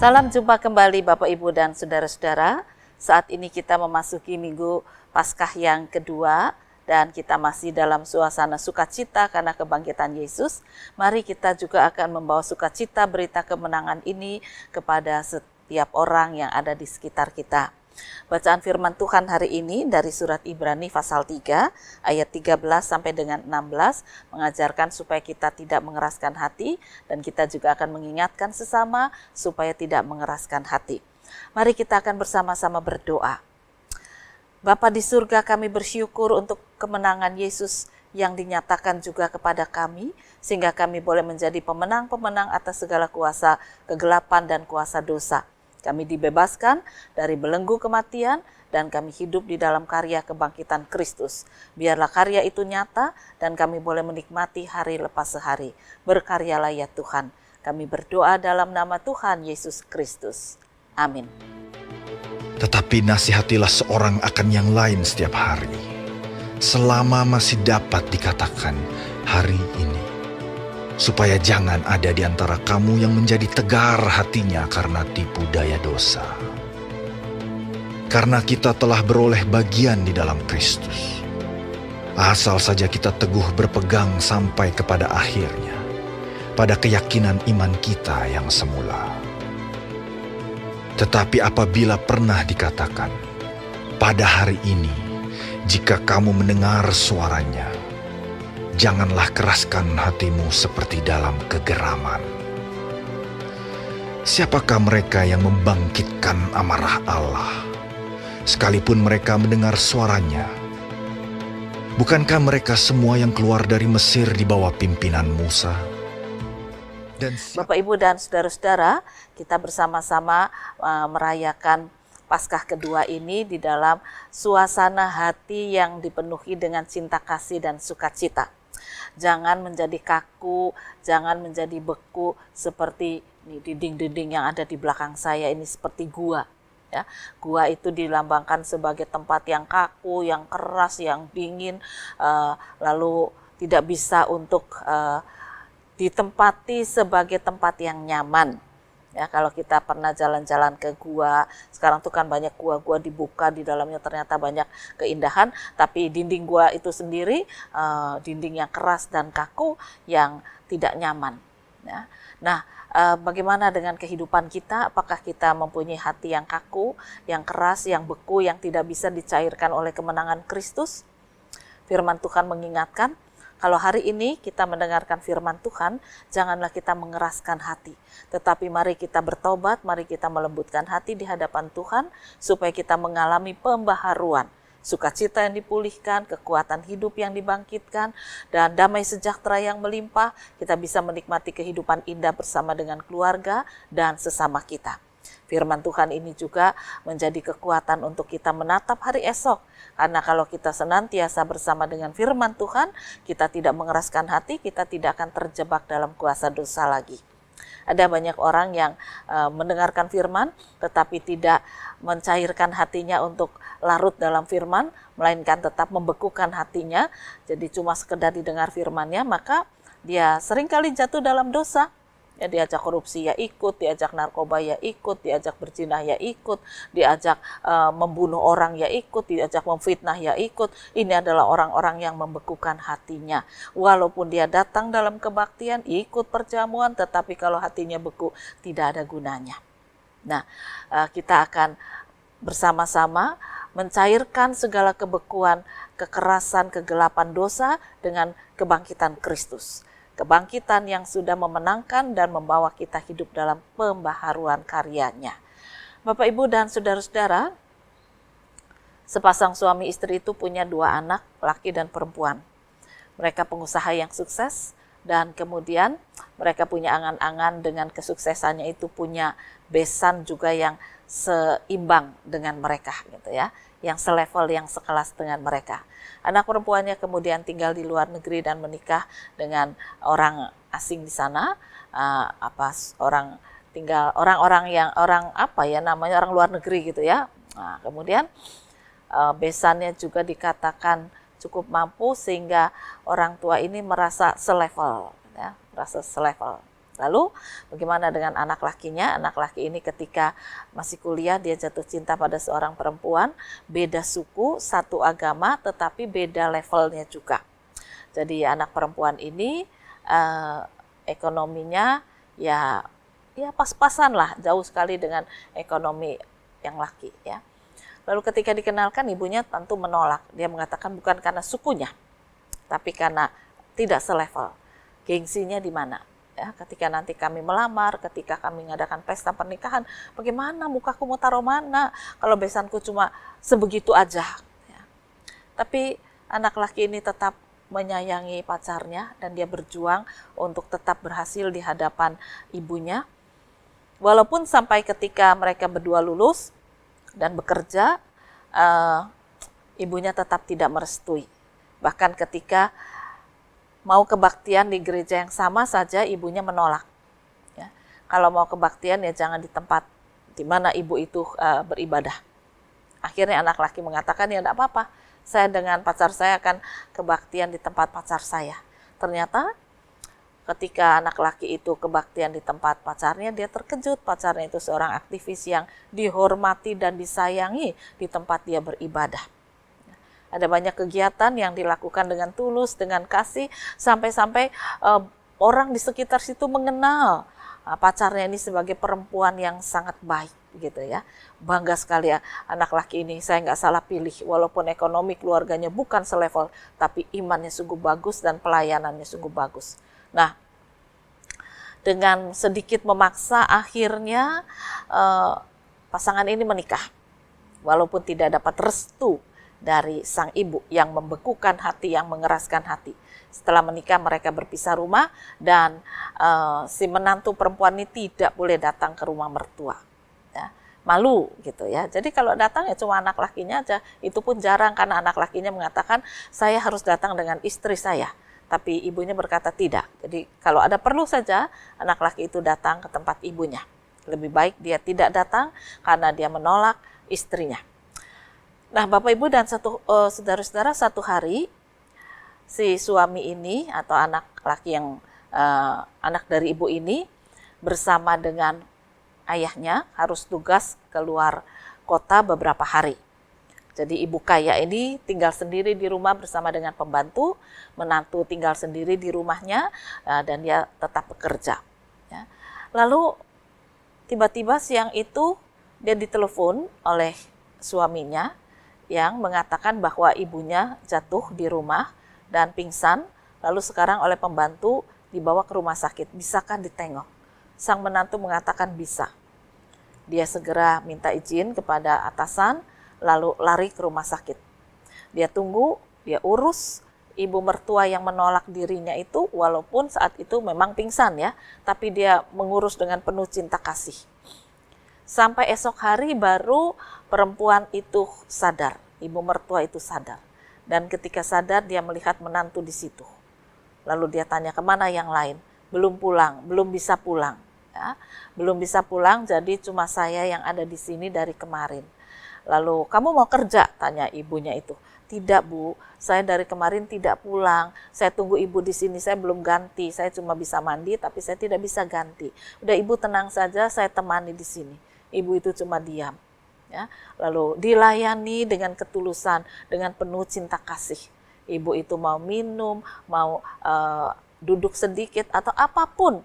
Salam jumpa kembali Bapak Ibu dan Saudara-saudara. Saat ini kita memasuki Minggu Paskah yang kedua dan kita masih dalam suasana sukacita karena kebangkitan Yesus. Mari kita juga akan membawa sukacita berita kemenangan ini kepada setiap orang yang ada di sekitar kita. Bacaan firman Tuhan hari ini dari surat Ibrani pasal 3 ayat 13 sampai dengan 16 mengajarkan supaya kita tidak mengeraskan hati dan kita juga akan mengingatkan sesama supaya tidak mengeraskan hati. Mari kita akan bersama-sama berdoa. Bapa di surga, kami bersyukur untuk kemenangan Yesus yang dinyatakan juga kepada kami, sehingga kami boleh menjadi pemenang-pemenang atas segala kuasa kegelapan dan kuasa dosa. Kami dibebaskan dari belenggu kematian dan kami hidup di dalam karya kebangkitan Kristus. Biarlah karya itu nyata dan kami boleh menikmati hari lepas sehari. Berkaryalah ya Tuhan. Kami berdoa dalam nama Tuhan Yesus Kristus. Amin. Tetapi nasihatilah seorang akan yang lain setiap hari, selama masih dapat dikatakan hari ini. Supaya jangan ada di antara kamu yang menjadi tegar hatinya karena tipu daya dosa. Karena kita telah beroleh bagian di dalam Kristus. Asal saja kita teguh berpegang sampai kepada akhirnya, pada keyakinan iman kita yang semula. Tetapi apabila pernah dikatakan, pada hari ini, jika kamu mendengar suaranya, janganlah keraskan hatimu seperti dalam kegeraman. Siapakah mereka yang membangkitkan amarah Allah, sekalipun mereka mendengar suaranya? Bukankah mereka semua yang keluar dari Mesir di bawah pimpinan Musa? Bapak, Ibu, dan Saudara-saudara, kita bersama-sama merayakan Paskah kedua ini di dalam suasana hati yang dipenuhi dengan cinta kasih dan sukacita. Jangan menjadi kaku, jangan menjadi beku seperti dinding-dinding yang ada di belakang saya ini seperti gua. Ya, gua itu dilambangkan sebagai tempat yang kaku, yang keras, yang dingin, lalu tidak bisa untuk ditempati sebagai tempat yang nyaman. Ya, kalau kita pernah jalan-jalan ke gua, sekarang tuh kan banyak gua-gua dibuka, di dalamnya ternyata banyak keindahan, tapi dinding gua itu sendiri dinding yang keras dan kaku yang tidak nyaman. Ya. Nah, bagaimana dengan kehidupan kita? Apakah kita mempunyai hati yang kaku, yang keras, yang beku, yang tidak bisa dicairkan oleh kemenangan Kristus? Firman Tuhan mengingatkan, kalau hari ini kita mendengarkan firman Tuhan, janganlah kita mengeraskan hati. Tetapi mari kita bertobat, mari kita melembutkan hati di hadapan Tuhan, supaya kita mengalami pembaharuan. Sukacita yang dipulihkan, kekuatan hidup yang dibangkitkan, dan damai sejahtera yang melimpah, kita bisa menikmati kehidupan indah bersama dengan keluarga dan sesama kita. Firman Tuhan ini juga menjadi kekuatan untuk kita menatap hari esok. Karena kalau kita senantiasa bersama dengan firman Tuhan, kita tidak mengeraskan hati, kita tidak akan terjebak dalam kuasa dosa lagi. Ada banyak orang yang mendengarkan firman, tetapi tidak mencairkan hatinya untuk larut dalam firman, melainkan tetap membekukan hatinya. Jadi cuma sekedar didengar firmannya, maka dia seringkali jatuh dalam dosa. Ya, diajak korupsi ya ikut, diajak narkoba ya ikut, diajak berzina ya ikut, diajak membunuh orang ya ikut, diajak memfitnah ya ikut. Ini adalah orang-orang yang membekukan hatinya. Walaupun dia datang dalam kebaktian, ikut perjamuan, tetapi kalau hatinya beku, tidak ada gunanya. Nah, kita akan bersama-sama mencairkan segala kebekuan, kekerasan, kegelapan dosa dengan kebangkitan Kristus. Kebangkitan yang sudah memenangkan dan membawa kita hidup dalam pembaharuan karyanya. Bapak, Ibu, dan Saudara-saudara, sepasang suami istri itu punya 2 anak, laki dan perempuan. Mereka pengusaha yang sukses dan kemudian mereka punya angan-angan dengan kesuksesannya itu punya besan juga yang seimbang dengan mereka gitu ya, yang selevel, yang sekelas dengan mereka. Anak perempuannya kemudian tinggal di luar negeri dan menikah dengan orang asing di sana, orang-orang yang orang luar negeri gitu ya. Nah, kemudian besannya juga dikatakan cukup mampu sehingga orang tua ini merasa selevel, ya, merasa selevel. Lalu bagaimana dengan anak lakinya? Anak laki ini ketika masih kuliah dia jatuh cinta pada seorang perempuan, beda suku, satu agama, tetapi beda levelnya juga. Jadi anak perempuan ini ekonominya ya pas-pasan lah, jauh sekali dengan ekonomi yang laki ya. Lalu ketika dikenalkan ibunya tentu menolak. Dia mengatakan bukan karena sukunya, tapi karena tidak selevel. Gengsinya di mana? Ya, ketika nanti kami melamar, ketika kami mengadakan pesta pernikahan, bagaimana mukaku mau taruh mana kalau besanku cuma sebegitu aja. Ya. Tapi anak laki ini tetap menyayangi pacarnya dan dia berjuang untuk tetap berhasil di hadapan ibunya. Walaupun sampai ketika mereka berdua lulus dan bekerja, ibunya tetap tidak merestui. Bahkan ketika mau kebaktian di gereja yang sama saja ibunya menolak. Ya. Kalau mau kebaktian ya jangan di tempat di mana ibu itu beribadah. Akhirnya anak laki mengatakan ya tidak apa-apa, saya dengan pacar saya akan kebaktian di tempat pacar saya. Ternyata ketika anak laki itu kebaktian di tempat pacarnya, dia terkejut. Pacarnya itu seorang aktivis yang dihormati dan disayangi di tempat dia beribadah. Ada banyak kegiatan yang dilakukan dengan tulus, dengan kasih, sampai-sampai orang di sekitar situ mengenal pacarnya ini sebagai perempuan yang sangat baik, gitu ya. Bangga sekali ya anak laki ini, saya nggak salah pilih, walaupun ekonomi keluarganya bukan selevel, tapi imannya sungguh bagus dan pelayanannya sungguh bagus. Nah, dengan sedikit memaksa akhirnya pasangan ini menikah, walaupun tidak dapat restu dari sang ibu yang membekukan hati, yang mengeraskan hati. Setelah menikah mereka berpisah rumah dan si menantu perempuan ini tidak boleh datang ke rumah mertua. Ya, malu gitu ya. Jadi kalau datang ya cuma anak lakinya aja, itu pun jarang karena anak lakinya mengatakan saya harus datang dengan istri saya. Tapi ibunya berkata tidak. Jadi kalau ada perlu saja anak laki itu datang ke tempat ibunya. Lebih baik dia tidak datang karena dia menolak istrinya. Nah, Bapak Ibu dan saudara-saudara, satu hari si suami ini atau anak laki yang anak dari ibu ini bersama dengan ayahnya harus tugas keluar kota beberapa hari. Jadi ibu kaya ini tinggal sendiri di rumah bersama dengan pembantu, menantu tinggal sendiri di rumahnya dan dia tetap bekerja. Ya. Lalu tiba-tiba siang itu dia ditelepon oleh suaminya yang mengatakan bahwa ibunya jatuh di rumah dan pingsan, lalu sekarang oleh pembantu dibawa ke rumah sakit. Bisakah ditengok? Sang menantu mengatakan bisa. Dia segera minta izin kepada atasan, lalu lari ke rumah sakit. Dia tunggu, dia urus ibu mertua yang menolak dirinya itu, walaupun saat itu memang pingsan ya, tapi dia mengurus dengan penuh cinta kasih. Sampai esok hari baru perempuan itu sadar, ibu mertua itu sadar. Dan ketika sadar dia melihat menantu di situ. Lalu dia tanya kemana yang lain, belum pulang, belum bisa pulang. Ya. Belum bisa pulang, jadi cuma saya yang ada di sini dari kemarin. Lalu kamu mau kerja? Tanya ibunya itu. Tidak Bu, saya dari kemarin tidak pulang. Saya tunggu ibu di sini, saya belum ganti. Saya cuma bisa mandi, tapi saya tidak bisa ganti. Udah ibu tenang saja, saya temani di sini. Ibu itu cuma diam. Ya, lalu dilayani dengan ketulusan, dengan penuh cinta kasih. Ibu itu mau minum, mau duduk sedikit atau apapun.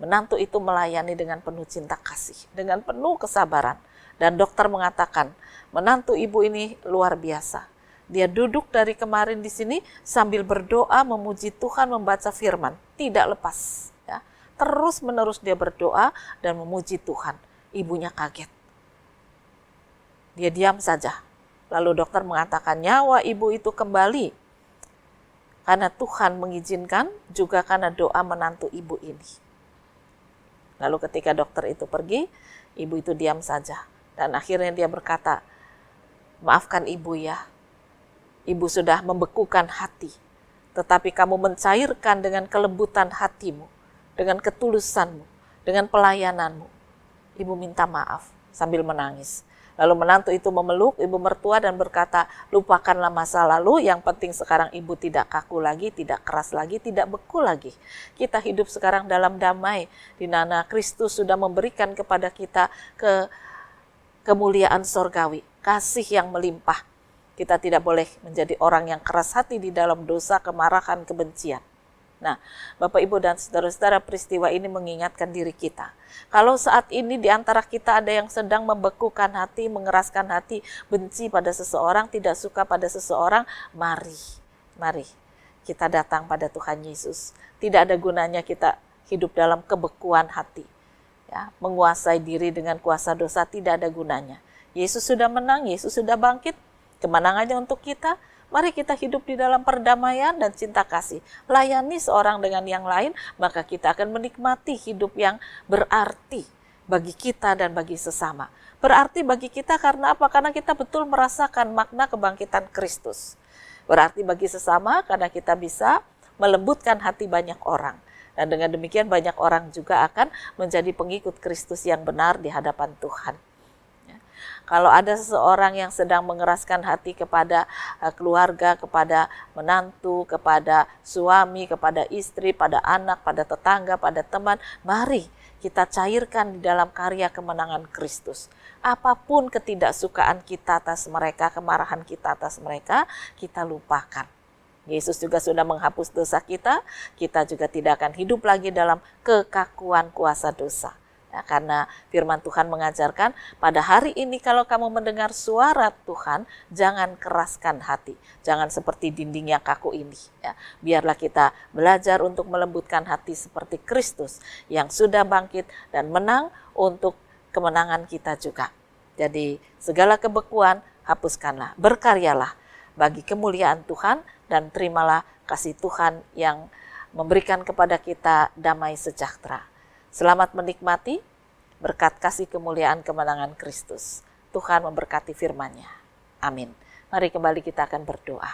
Menantu itu melayani dengan penuh cinta kasih, dengan penuh kesabaran. Dan dokter mengatakan, menantu ibu ini luar biasa. Dia duduk dari kemarin di sini sambil berdoa, memuji Tuhan, membaca firman, tidak lepas. Ya. Terus menerus dia berdoa dan memuji Tuhan. Ibunya kaget. Dia diam saja. Lalu dokter mengatakan nyawa ibu itu kembali. Karena Tuhan mengizinkan, juga karena doa menantu ibu ini. Lalu ketika dokter itu pergi, ibu itu diam saja. Dan akhirnya dia berkata, maafkan ibu ya. Ibu sudah membekukan hati. Tetapi kamu mencairkan dengan kelembutan hatimu. Dengan ketulusanmu. Dengan pelayananmu. Ibu minta maaf sambil menangis. Lalu menantu itu memeluk ibu mertua dan berkata, lupakanlah masa lalu, yang penting sekarang ibu tidak kaku lagi, tidak keras lagi, tidak beku lagi. Kita hidup sekarang dalam damai, di mana Kristus sudah memberikan kepada kita kemuliaan sorgawi, kasih yang melimpah. Kita tidak boleh menjadi orang yang keras hati di dalam dosa, kemarahan, kebencian. Nah, Bapak, Ibu, dan saudara-saudara, peristiwa ini mengingatkan diri kita. Kalau saat ini di antara kita ada yang sedang membekukan hati, mengeraskan hati, benci pada seseorang, tidak suka pada seseorang, mari kita datang pada Tuhan Yesus. Tidak ada gunanya kita hidup dalam kebekuan hati. Ya, menguasai diri dengan kuasa dosa tidak ada gunanya. Yesus sudah menang, Yesus sudah bangkit, kemenangannya untuk kita. Mari kita hidup di dalam perdamaian dan cinta kasih. Layani seorang dengan yang lain, maka kita akan menikmati hidup yang berarti bagi kita dan bagi sesama. Berarti bagi kita karena apa? Karena kita betul merasakan makna kebangkitan Kristus. Berarti bagi sesama karena kita bisa melembutkan hati banyak orang. Dan dengan demikian banyak orang juga akan menjadi pengikut Kristus yang benar di hadapan Tuhan. Kalau ada seseorang yang sedang mengeraskan hati kepada keluarga, kepada menantu, kepada suami, kepada istri, pada anak, pada tetangga, pada teman, mari kita cairkan di dalam karya kemenangan Kristus. Apapun ketidaksukaan kita atas mereka, kemarahan kita atas mereka, kita lupakan. Yesus juga sudah menghapus dosa kita juga tidak akan hidup lagi dalam kekakuan kuasa dosa. Ya, karena firman Tuhan mengajarkan pada hari ini kalau kamu mendengar suara Tuhan, jangan keraskan hati. Jangan seperti dinding yang kaku ini. Ya. Biarlah kita belajar untuk melembutkan hati seperti Kristus yang sudah bangkit dan menang untuk kemenangan kita juga. Jadi segala kebekuan hapuskanlah, berkaryalah bagi kemuliaan Tuhan dan terimalah kasih Tuhan yang memberikan kepada kita damai sejahtera. Selamat menikmati berkat kasih kemuliaan kemenangan Kristus. Tuhan memberkati firman-Nya. Amin. Mari kembali kita akan berdoa.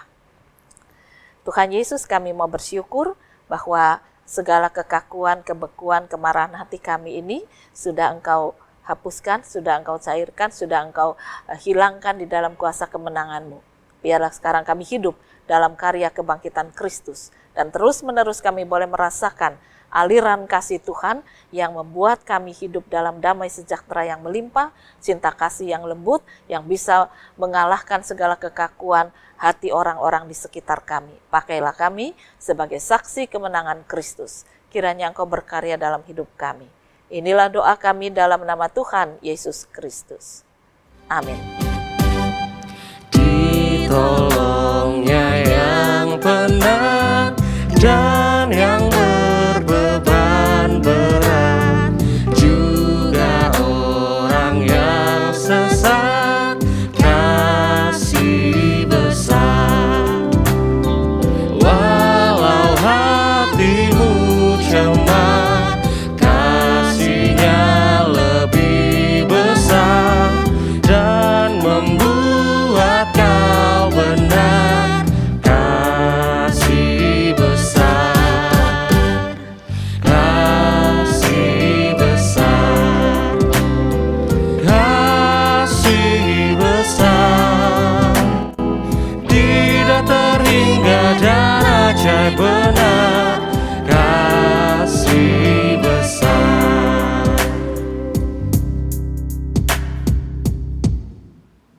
Tuhan Yesus, kami mau bersyukur bahwa segala kekakuan, kebekuan, kemarahan hati kami ini sudah Engkau hapuskan, sudah Engkau cairkan, sudah Engkau hilangkan di dalam kuasa kemenangan-Mu. Biarlah sekarang kami hidup dalam karya kebangkitan Kristus. Dan terus-menerus kami boleh merasakan aliran kasih Tuhan yang membuat kami hidup dalam damai sejahtera yang melimpah, cinta kasih yang lembut, yang bisa mengalahkan segala kekakuan hati orang-orang di sekitar kami. Pakailah kami sebagai saksi kemenangan Kristus. Kiranya Engkau berkarya dalam hidup kami. Inilah doa kami dalam nama Tuhan Yesus Kristus. Amin. Ditolongnya yang benar dan yang berbeban berat, juga orang yang sesat, kasih besar. Walau hatimu cemar